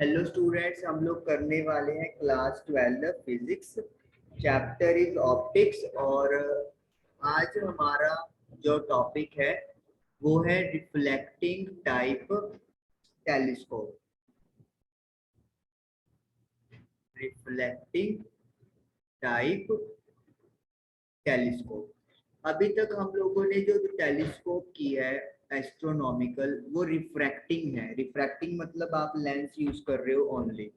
Hello students, हम लोग करने वाले हैं class 12 physics. Chapter is optics और आज हमारा जो टॉपिक है वो है reflecting type telescope. Reflecting type telescope. अभी तक हम लोगों ने जो टेलीस्कोप की है एस्ट्रोनॉमिकल, वो रिफ्रैक्टिंग है। रिफ्रैक्टिंग मतलब आप लेंस यूज कर रहे हो ओनली।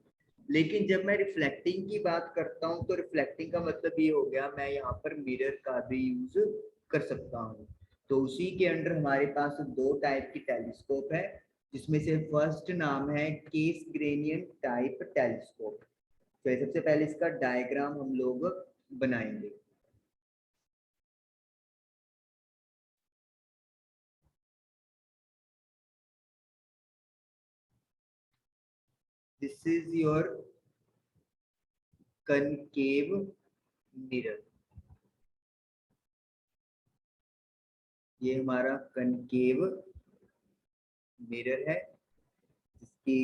लेकिन जब मैं रिफ्लेक्टिंग की बात करता हूँ तो रिफ्लेक्टिंग का मतलब ये हो गया मैं यहाँ पर मिरर का भी यूज कर सकता हूँ। तो उसी के अंडर हमारे पास दो टाइप की टेलीस्कोप है, जिसमें से फर्स्ट नाम है केस ग्रेनियन टाइप टेलीस्कोप। तो सबसे पहले इसका डायग्राम हम लोग बनाएंगे। This is your concave mirror. ये हमारा कनकेव मिरर है, जिसकी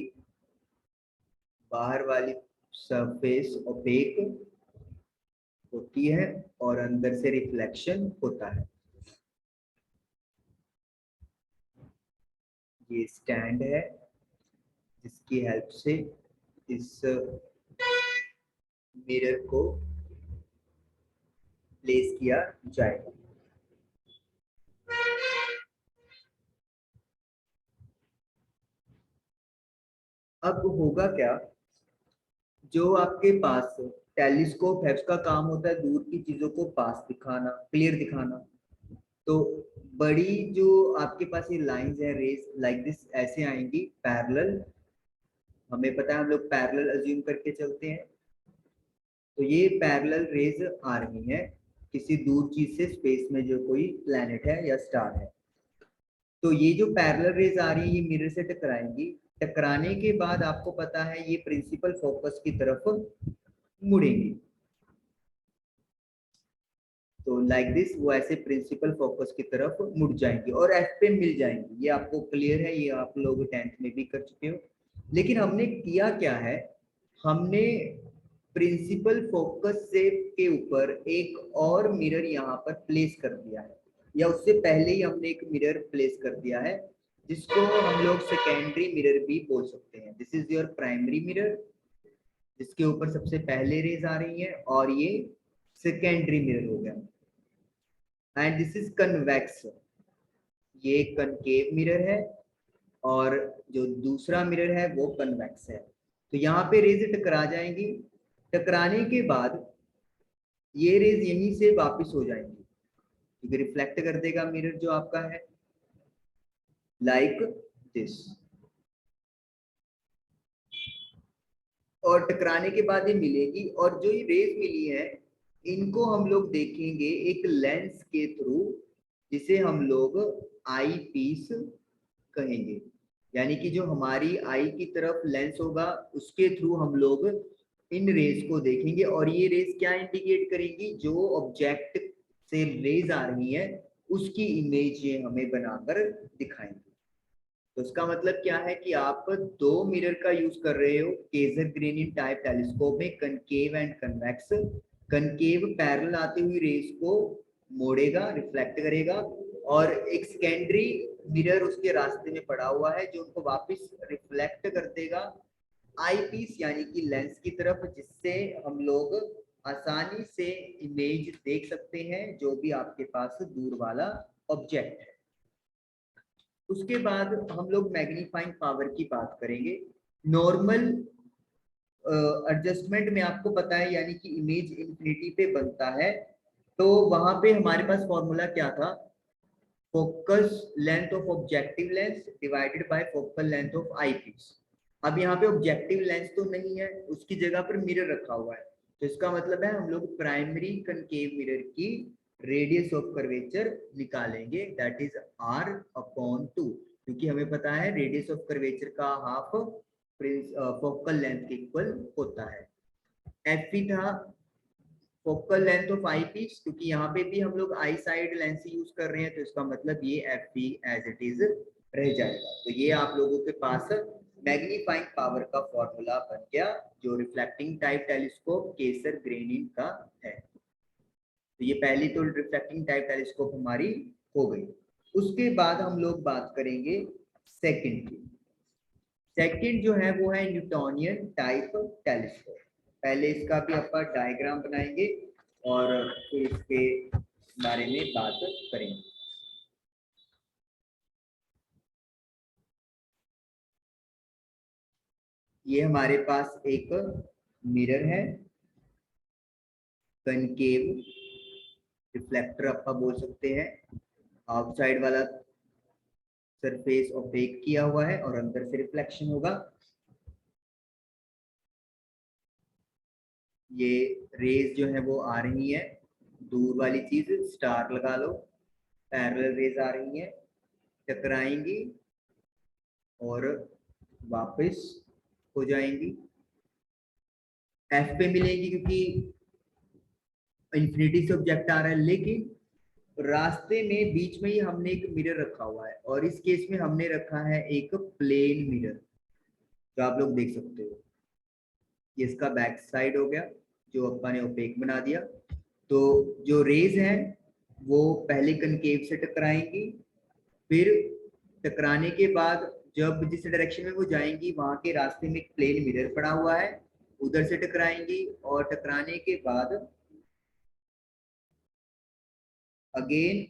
बाहर वाली सरफेस ओपेक होती है और अंदर से रिफ्लेक्शन होता है। ये स्टैंड है जिसकी हेल्प से इस मिरर को प्लेस किया जाएगा। अब होगा क्या, जो आपके पास टेलीस्कोप है उसका काम होता है दूर की चीजों को पास दिखाना, क्लियर दिखाना। तो बड़ी जो आपके पास ये लाइंस है, रेस लाइक दिस ऐसे आएंगी पैरेलल। हमें पता है हम लोग पैरेलल अज्यूम करके चलते हैं। तो ये पैरेलल रेज आ रही है किसी दूर चीज से, स्पेस में जो कोई प्लैनेट है या स्टार है। तो ये जो पैरेलल रेज आ रही है ये मिरर से टकराएंगी। टकराने के बाद आपको पता है ये प्रिंसिपल फोकस की तरफ मुड़ेंगी। तो लाइक दिस वो ऐसे प्रिंसिपल फोकस की तरफ मुड़ जाएंगी और एफ पे मिल जाएंगी। ये आपको क्लियर है, ये आप लोग 10th में भी कर चुके हो। लेकिन हमने किया क्या है, हमने प्रिंसिपल फोकस से के ऊपर एक और मिरर यहाँ पर प्लेस कर दिया है, या उससे पहले ही हमने एक मिरर प्लेस कर दिया है जिसको हम लोग सेकेंडरी मिरर भी बोल सकते हैं। This is your primary mirror, जिसके ऊपर सबसे पहले रेज आ रही है, और ये सेकेंडरी मिरर हो गया। एंड दिस इज कन्वेक्स, ये कनकेव मिरर है, और जो दूसरा मिरर है वो कन्वेक्स है। तो यहाँ पे रेज टकरा जाएंगी। टकराने के बाद ये रेज यहीं से वापस हो जाएंगी, क्योंकि रिफ्लेक्ट कर देगा मिरर जो आपका है, लाइक दिस। और टकराने के बाद ये मिलेगी, और जो ये रेज मिली है इनको हम लोग देखेंगे एक लेंस के थ्रू, जिसे हम लोग आई पीस कहेंगे। यानी कि जो हमारी आई की तरफ लेंस होगा उसके थ्रू हम लोग इन रेज को देखेंगे, और ये रेज क्या इंडिकेट करेंगी, जो ऑब्जेक्ट से रेज आ रही है उसकी इमेज ये हमें बनाकर दिखाएंगे। तो इसका मतलब क्या है कि आप दो मिरर का यूज कर रहे हो केजर ग्रेनियन टाइप टेलीस्कोप में, concave and convex. Concave parallel आती हुई रेज को मोड़ेगा, रिफ्लेक्ट करेगा, और एक सेकेंडरी मिरर उसके रास्ते में पड़ा हुआ है जो उनको वापस रिफ्लेक्ट कर देगा आई पीस यानी कि लेंस की तरफ, जिससे हम लोग आसानी से इमेज देख सकते हैं जो भी आपके पास दूर वाला ऑब्जेक्ट है। उसके बाद हम लोग मैग्नीफाइंग पावर की बात करेंगे। नॉर्मल एडजस्टमेंट में आपको पता है, यानी कि इमेज इंफिनिटी पे बनता है। तो वहां पे हमारे पास फॉर्मूला क्या था, focus length of objective lens divided by focal length of eyepiece. अब यहाँ पे ऑब्जेक्टिव लेंस तो नहीं है, उसकी जगह पर मिरर रखा हुआ है। तो इसका मतलब है हम लोग प्राइमरी कनकेव मिरर की रेडियस ऑफ कर्वेचर निकालेंगे, दैट इज r अपॉन 2, क्योंकि हमें पता है रेडियस ऑफ कर्वेचर का हाफ फोकल लेंथ के इक्वल होता है। एफ था focal length of eyepiece, क्योंकि यहाँ पे भी हम लोग आई साइड लेंस यूज कर रहे हैं, तो इसका मतलब ये F P as it is रह जाएगा। तो ये आप लोगों के पास मैग्नीफाइंग पावर का फॉर्मूला बन गया जो reflecting type telescope Cassegrain का है। तो ये पहली तो रिफ्लेक्टिंग टाइप टेलीस्कोप हमारी हो गई। उसके बाद हम लोग बात करेंगे सेकंड की। सेकंड जो है वो है न्यूटोनियन टाइप टेलीस्कोप। पहले इसका भी अपन डायग्राम बनाएंगे और फिर इसके बारे में बात करेंगे। ये हमारे पास एक मिरर है, कनकेव रिफ्लेक्टर अपन बोल सकते हैं। आउटसाइड वाला सरफेस ओपेक किया हुआ है और अंदर से रिफ्लेक्शन होगा। ये रेज जो है वो आ रही है, दूर वाली चीज स्टार लगा लो, पैरेलल रेज आ रही है, टकराएंगी और वापस हो जाएंगी, एफ पे मिलेंगी क्योंकि इंफिनिटी से ऑब्जेक्ट आ रहा है। लेकिन रास्ते में बीच में ही हमने एक मिरर रखा हुआ है और इस केस में हमने रखा है एक प्लेन मिरर जो आप लोग देख सकते हो। ये इसका बैक साइड हो गया जो अपन ने ओपेक बना दिया। तो जो रेज है वो पहले कनकेव से टकराएंगी, फिर टकराने के बाद जब जिस डायरेक्शन में वो जाएंगी वहां के रास्ते में एक प्लेन मिरर पड़ा हुआ है, उधर से टकराएंगी और टकराने के बाद अगेन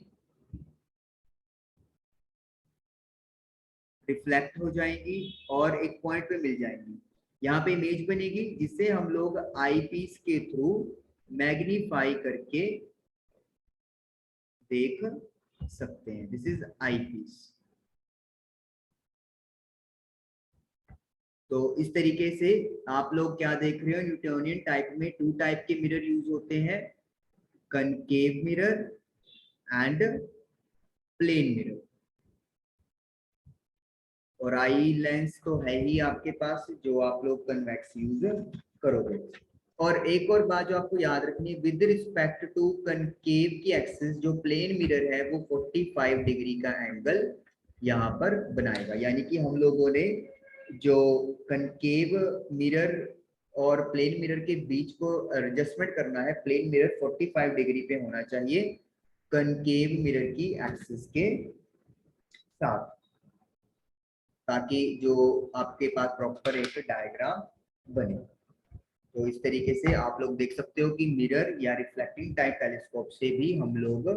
रिफ्लेक्ट हो जाएंगी और एक पॉइंट पे मिल जाएंगी। यहाँ पे इमेज बनेगी जिसे हम लोग आईपीस के थ्रू मैग्नीफाई करके देख सकते हैं। This is eyepiece. तो इस तरीके से आप लोग क्या देख रहे हो, न्यूटोनियन टाइप में टू टाइप के मिरर यूज होते हैं, concave mirror and plane mirror. और आई लेंस तो है ही आपके पास जो आप लोग कन्वेक्स यूज करोगे। और एक और बात जो आपको याद रखनी है, विद रिस्पेक्ट टू कनकेव की एक्सिस जो प्लेन मिरर है वो 45 डिग्री का एंगल यहाँ पर बनाएगा। यानी कि हम लोगों ने जो कनकेव मिरर और प्लेन मिरर के बीच को एडजस्टमेंट करना है, प्लेन मिरर 45 डिग्री पे होना चाहिए कनकेव मिरर की एक्सिस के साथ, ताकि जो आपके पास प्रॉपर एक डायग्राम बने। तो इस तरीके से आप लोग देख सकते हो कि मिरर या रिफ्लेक्टिंग टाइप टेलीस्कोप से भी हम लोग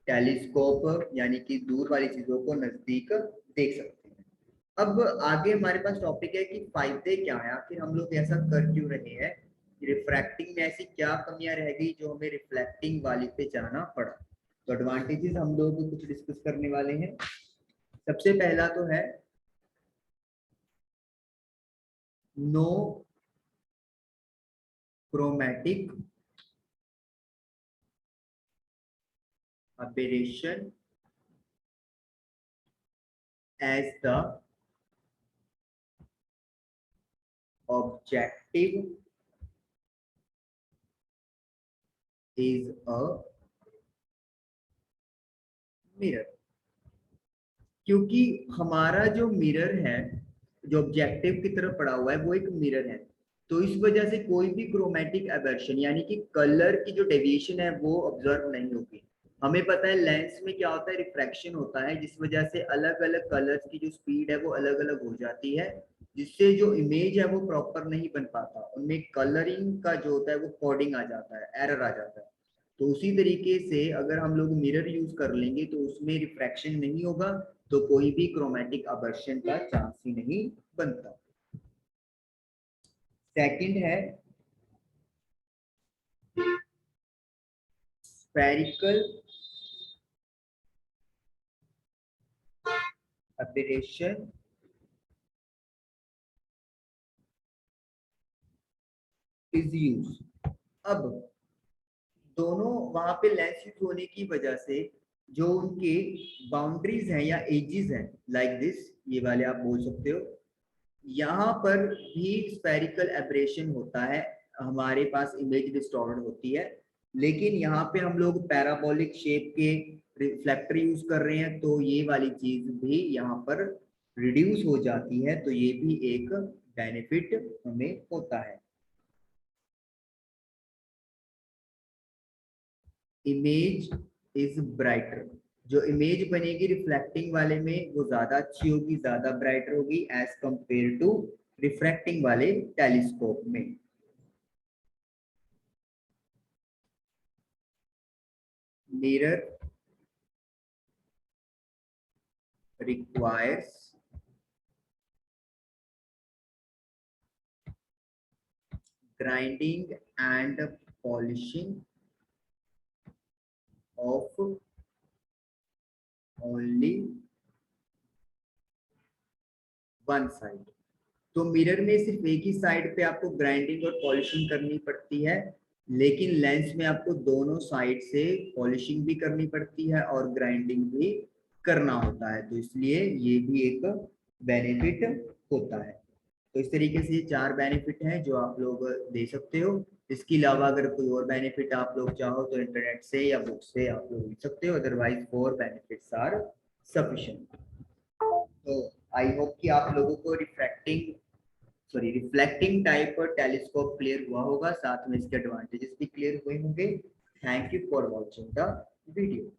टेलीस्कोप यानी कि दूर वाली चीजों को नजदीक देख सकते हैं। अब आगे हमारे पास टॉपिक है कि फायदे क्या है, आखिर हम लोग ऐसा कर क्यों रहे हैं, रिफ्रैक्टिंग में ऐसी क्या कमियां रह गई जो हमें रिफ्लेक्टिंग वाली पे जाना पड़ा। तो एडवांटेजेस हम लोग कुछ डिस्कस करने वाले हैं। सबसे पहला तो है no chromatic aberration as the objective is a mirror। क्योंकि हमारा जो मिरर है जो ऑब्जेक्टिव की तरफ पड़ा हुआ है वो एक मिरर है, तो इस वजह से कोई भी क्रोमेटिक एबर्शन यानी कि कलर की जो डेविएशन है वो ऑब्जर्व नहीं होगी। हमें पता है लेंस में क्या होता है, रिफ्रैक्शन होता है, जिस वजह से अलग अलग कलर्स की जो स्पीड है वो अलग अलग हो जाती है, जिससे जो इमेज है वो प्रॉपर नहीं बन पाता, उनमें कलरिंग का जो होता है वो कोडिंग आ जाता है, एरर आ जाता है। तो उसी तरीके से अगर हम लोग मिरर यूज कर लेंगे तो उसमें रिफ्रैक्शन नहीं होगा, तो कोई भी क्रोमेटिक अबर्शन का चांस ही नहीं बनता। सेकंड है स्फेरिकल अबेरेशन इज यूज। अब दोनों वहां पे लेंस यूज होने की वजह से जो उनके बाउंड्रीज हैं या एजेस हैं, लाइक दिस, ये वाले आप बोल सकते हो, यहाँ पर भी स्फेरिकल एब्रेशन होता है, हमारे पास इमेज डिस्टॉर्टेड होती है। लेकिन यहाँ पे हम लोग पैराबोलिक शेप के रिफ्लेक्टर यूज कर रहे हैं, तो ये वाली चीज भी यहाँ पर रिड्यूस हो जाती है, तो ये भी एक बेनिफिट हमें होता है। इमेज इज ब्राइटर, जो इमेज बनेगी रिफ्लेक्टिंग वाले में वो ज्यादा अच्छी होगी, ज्यादा ब्राइटर होगी एज कंपेयर टू रिफ्रैक्टिंग वाले टेलीस्कोप में। Mirror requires grinding and polishing of only one side। तो मिरर में सिर्फ एक ही साइड पे आपको ग्राइंडिंग और पॉलिशिंग करनी पड़ती है, लेकिन लेंस में आपको दोनों साइड से पॉलिशिंग भी करनी पड़ती है और ग्राइंडिंग भी करना होता है, तो इसलिए ये भी एक बेनिफिट होता है। तो इस तरीके से ये 4 बेनिफिट हैं जो आप लोग दे सकते हो। इसके अलावा अगर कोई और बेनिफिट आप लोग चाहो तो इंटरनेट से या बुक से आप लोग लिख सकते हो, अदरवाइज 4 बेनिफिट्स आर सफिशिएंट। तो आई होप कि आप लोगों को रिफ्लेक्टिंग टाइप टेलीस्कोप क्लियर हुआ होगा, साथ में इसके एडवांटेजेस भी क्लियर हुए होंगे। Thank you for watching the video.